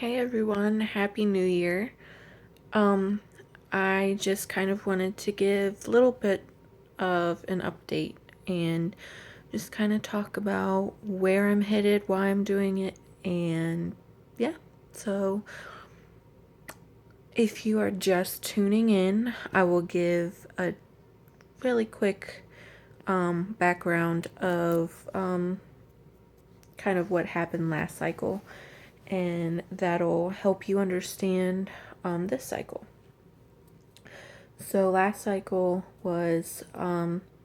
Hey everyone, Happy New Year. Um, I just kind of wanted to give a little bit of an update and just kind of talk about where I'm headed, why I'm doing it, and yeah. So, if you are just tuning in, I will give a really quick background of kind of what happened last cycle, and that'll help you understand this cycle. So last cycle was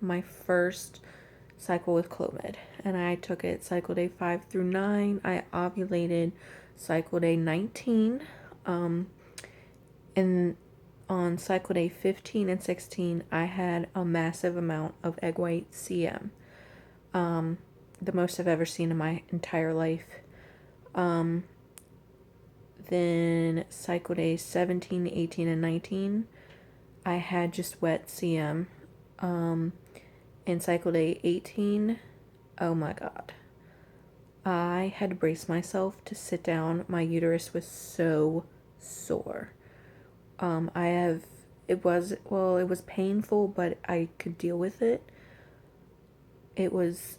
my first cycle with Clomid, and I took it cycle day 5 through 9. I ovulated cycle day 19, and on cycle day 15 and 16, I had a massive amount of egg white CM, the most I've ever seen in my entire life. Then cycle days 17, 18, and 19, I had just wet CM. In cycle day 18, oh my god. I had to brace myself to sit down. My uterus was so sore. I have, it was painful, but I could deal with it. It was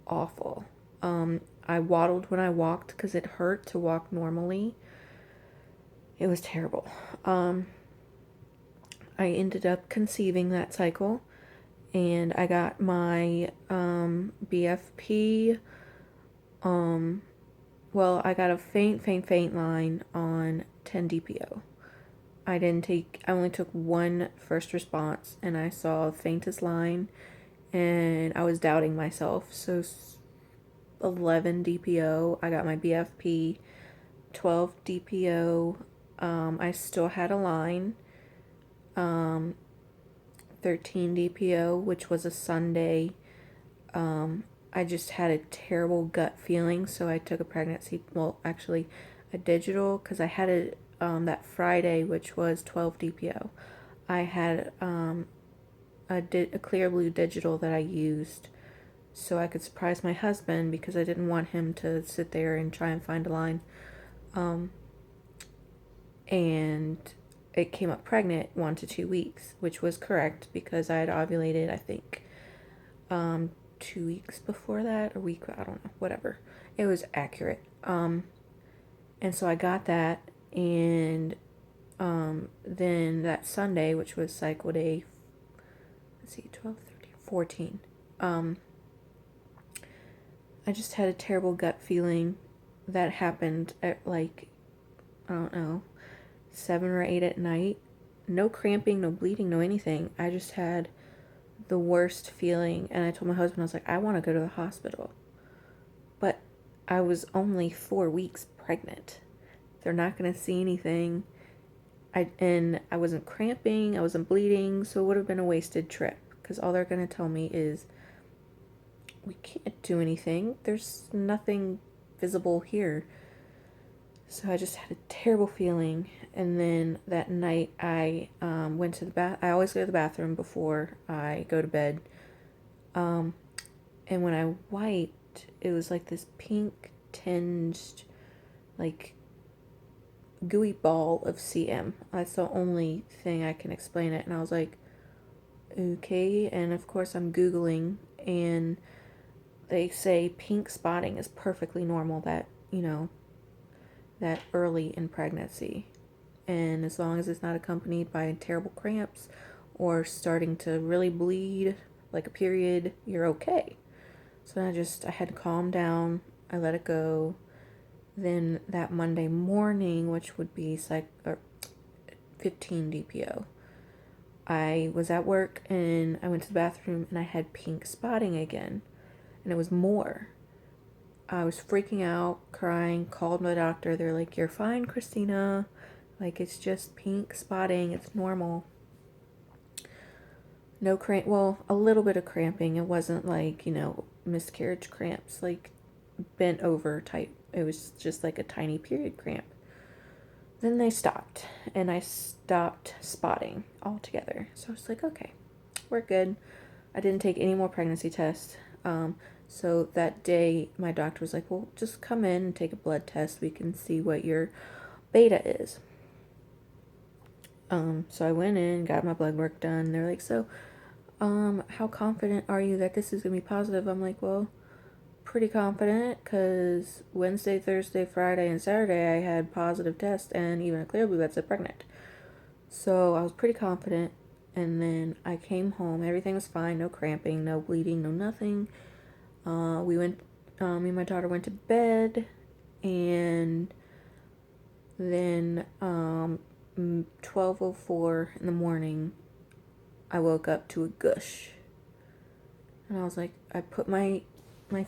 awful. I waddled when I walked because it hurt to walk normally. It was terrible. I ended up conceiving that cycle, and I got my BFP. Well, I got a faint line on 10 DPO. I only took one first response, and I saw faintest line, and I was doubting myself. So 11 DPO, I got my BFP, 12 DPO, I still had a line, 13 DPO, which was a Sunday. I just had a terrible gut feeling, so I took a pregnancy, well, actually, a digital, because I had it that Friday, which was 12 DPO. I had a clear blue digital that I used so I could surprise my husband because I didn't want him to sit there and try and find a line. And it came up pregnant 1 to 2 weeks, which was correct because I had ovulated, I think, 2 weeks before that, or week, I don't know, whatever. It was accurate. And so I got that, and then that Sunday, which was cycle day, let's see, 12, 13, 14, I just had a terrible gut feeling that happened at like, I don't know, 7 or 8 at night. No cramping, no bleeding, no anything. I just had the worst feeling, and I told my husband, I was like, I want to go to the hospital. But I was only 4 weeks pregnant. They're not going to see anything. I wasn't cramping, I wasn't bleeding, so it would have been a wasted trip because all they're going to tell me is we can't do anything. There's nothing visible here. So I just had a terrible feeling, and then that night I went to the bath. I always go to the bathroom before I go to bed. And when I wiped, it was like this pink tinged, like gooey ball of CM. That's the only thing I can explain it. And I was like, okay. And of course, I'm Googling, and they say pink spotting is perfectly normal that, that early in pregnancy. And as long as it's not accompanied by terrible cramps or starting to really bleed like a period, you're okay. So I had to calm down. I let it go. Then that Monday morning, which would be 15 DPO, I was at work and I went to the bathroom and I had pink spotting again. And it was more. I was freaking out, crying, called my doctor. They're like, "You're fine, Christina. Like, it's just pink spotting. It's normal." No cramp. Well, a little bit of cramping. It wasn't like, miscarriage cramps, like bent over type. It was just like a tiny period cramp. Then they stopped, and I stopped spotting altogether. So I was like, okay, we're good. I didn't take any more pregnancy tests. So that day, my doctor was like, well, just come in and take a blood test. We can see what your beta is. So I went in, got my blood work done. They're like, so, how confident are you that this is going to be positive? I'm like, well, pretty confident, because Wednesday, Thursday, Friday, and Saturday I had positive tests and even a clear blue that said pregnant. So I was pretty confident. And then I came home. Everything was fine. No cramping, no bleeding, no nothing. Me and my daughter went to bed, and then 12:04 in the morning, I woke up to a gush, and I was like, I put my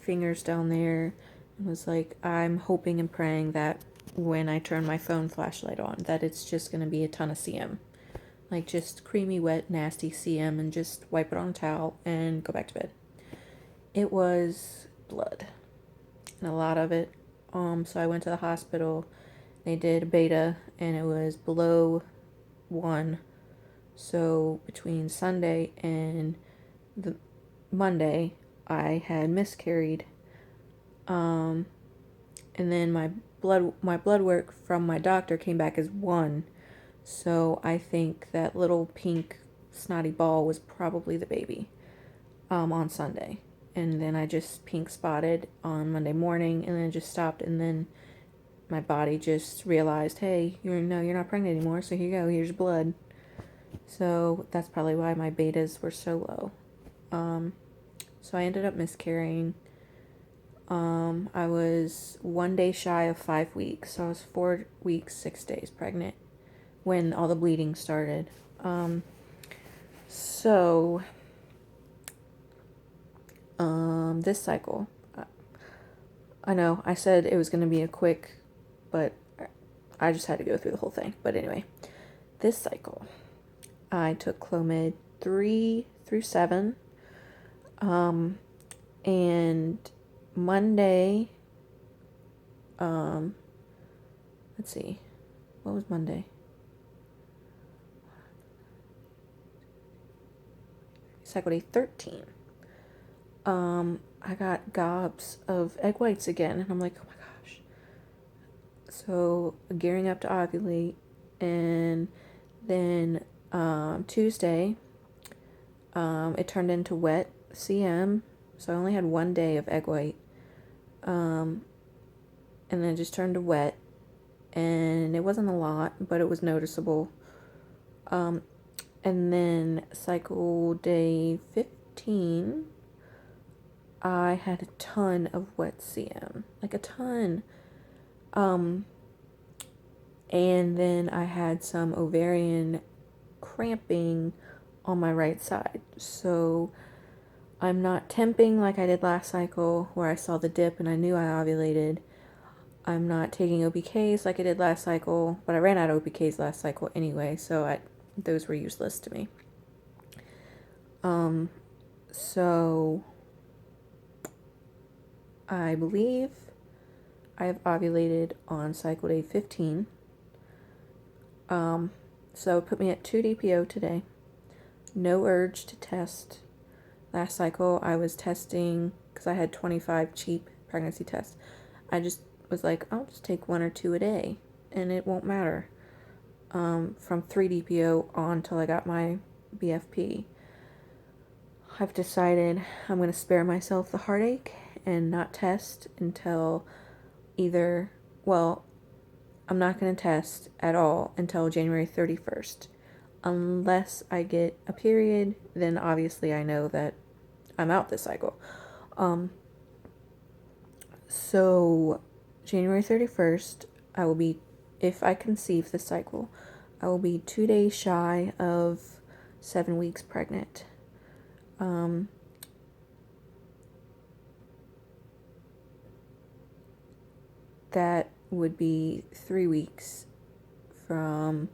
fingers down there, and was like, I'm hoping and praying that when I turn my phone flashlight on, that it's just gonna be a ton of CM, like just creamy, wet, nasty CM, and just wipe it on a towel and go back to bed. It was blood, and a lot of it. So I went to the hospital. They did a beta, and it was below 1. So between Sunday and the Monday, I had miscarried. And then my blood work from my doctor came back as 1. So I think that little pink snotty ball was probably the baby. On Sunday. And then I just pink spotted on Monday morning, and then it just stopped, and then my body just realized, hey, you're not pregnant anymore, so here you go, here's your blood. So that's probably why my betas were so low. So I ended up miscarrying. I was 1 day shy of 5 weeks, so I was 4 weeks, 6 days pregnant when all the bleeding started. So this cycle, I know I said it was going to be a quick, but I just had to go through the whole thing. But anyway, this cycle, I took Clomid 3 through 7. And Monday, let's see, what was Monday? Cycle day 13. I got gobs of egg whites again, and I'm like, oh my gosh. So gearing up to ovulate, and then Tuesday, it turned into wet CM, so I only had 1 day of egg white, and then it just turned to wet, and it wasn't a lot, but it was noticeable. And then cycle day 15, I had a ton of wet CM, like a ton. And then I had some ovarian cramping on my right side. So I'm not temping like I did last cycle, where I saw the dip and I knew I ovulated. I'm not taking OPKs like I did last cycle, but I ran out of OPKs last cycle anyway, so those were useless to me. So I believe I have ovulated on cycle day 15. So it put me at 2 DPO today. No urge to test. Last cycle I was testing because I had 25 cheap pregnancy tests. I just was like, I'll just take 1 or 2 a day and it won't matter. From 3 DPO on till I got my BFP. I've decided I'm going to spare myself the heartache and not test until I'm not going to test at all until January 31st. Unless I get a period, then obviously I know that I'm out this cycle. So January 31st, I will be, if I conceive this cycle, I will be 2 days shy of 7 weeks pregnant. That would be 3 weeks from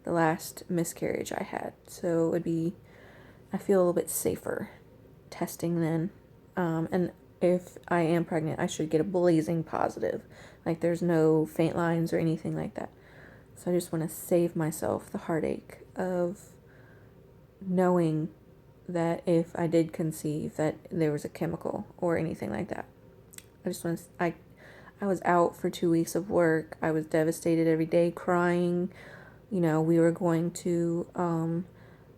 the last miscarriage I had. So it would be, I feel a little bit safer testing then. And if I am pregnant, I should get a blazing positive. Like there's no faint lines or anything like that. So I just want to save myself the heartache of knowing that if I did conceive, that there was a chemical or anything like that. I was out for 2 weeks of work. I was devastated every day, crying. We were going to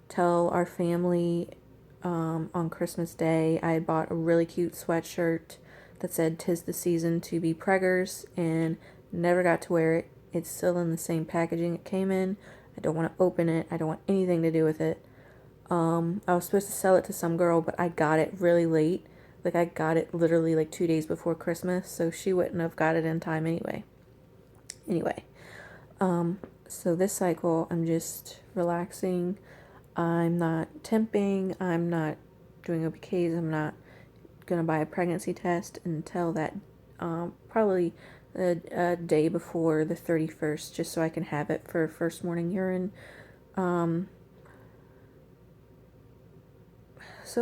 tell our family on Christmas Day. I had bought a really cute sweatshirt that said "'Tis the season to be preggers," and never got to wear it. It's still in the same packaging it came in. I don't want to open it. I don't want anything to do with it. I was supposed to sell it to some girl, but I got it really late. Like, I got it literally like 2 days before Christmas, so she wouldn't have got it in time anyway. So this cycle, I'm just relaxing. I'm not temping. I'm not doing OBKs. I'm not gonna buy a pregnancy test until that probably a day before the 31st, just so I can have it for first morning urine. So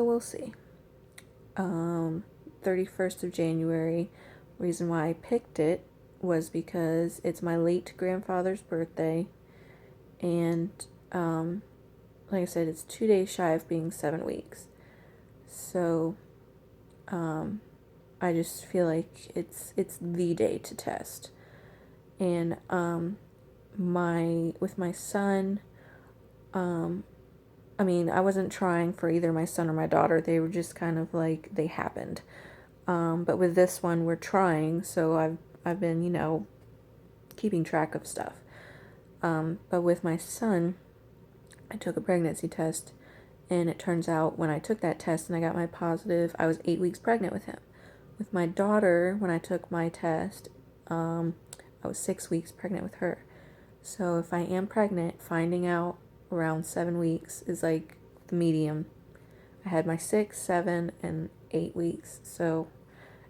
we'll see. 31st of January. Reason why I picked it was because it's my late grandfather's birthday, and like I said, it's 2 days shy of being 7 weeks. So I just feel like it's the day to test. And with my son, I mean, I wasn't trying for either my son or my daughter. They were just kind of like, they happened. But with this one, we're trying, so I've been, keeping track of stuff. But with my son, I took a pregnancy test, and it turns out when I took that test and I got my positive, I was 8 weeks pregnant with him. With my daughter, when I took my test, I was 6 weeks pregnant with her. So if I am pregnant, finding out around 7 weeks is like the medium. I had my 6, 7, and 8 weeks, so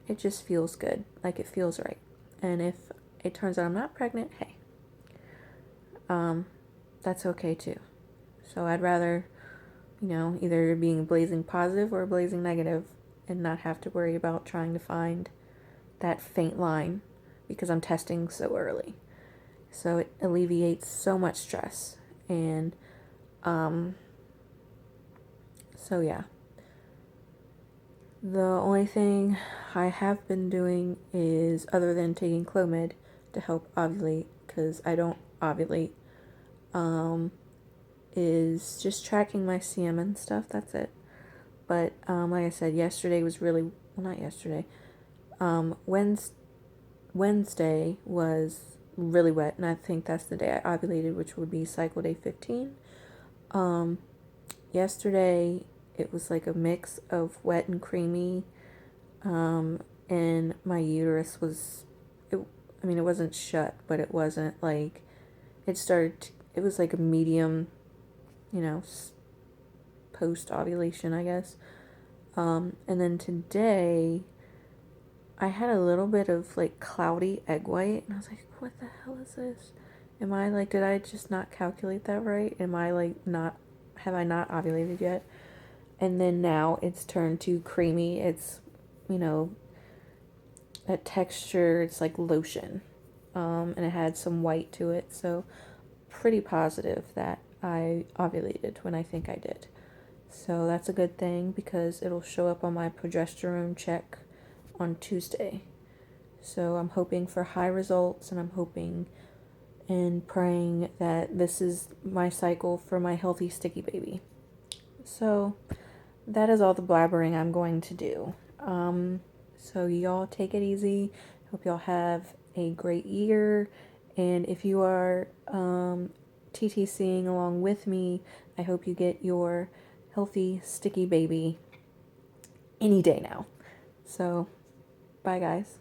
it just feels good. Like, it feels right. And if it turns out I'm not pregnant, hey, that's okay too. So I'd rather, either being blazing positive or blazing negative and not have to worry about trying to find that faint line because I'm testing so early. So it alleviates so much stress. And so yeah. The only thing I have been doing is, other than taking Clomid to help ovulate, because I don't ovulate, is just tracking my CM and stuff. That's it. But like I said, yesterday was really, well, not yesterday. Wednesday was really wet, and I think that's the day I ovulated, which would be cycle day 15. Yesterday it was like a mix of wet and creamy, and my uterus was, it wasn't shut, but it wasn't like, it was like a medium, post ovulation, I guess. And then today I had a little bit of like cloudy egg white, and I was like, what the hell is this? Did I just not calculate that right? Have I not ovulated yet? And then now it's turned to creamy. It's, that texture, it's like lotion. And it had some white to it, so pretty positive that I ovulated when I think I did. So that's a good thing, because it'll show up on my progesterone check on Tuesday. So I'm hoping for high results, and I'm hoping and praying that this is my cycle for my healthy, sticky baby. So that is all the blabbering I'm going to do. So y'all take it easy. Hope y'all have a great year. And if you are TTCing along with me, I hope you get your healthy, sticky baby any day now. So, bye guys.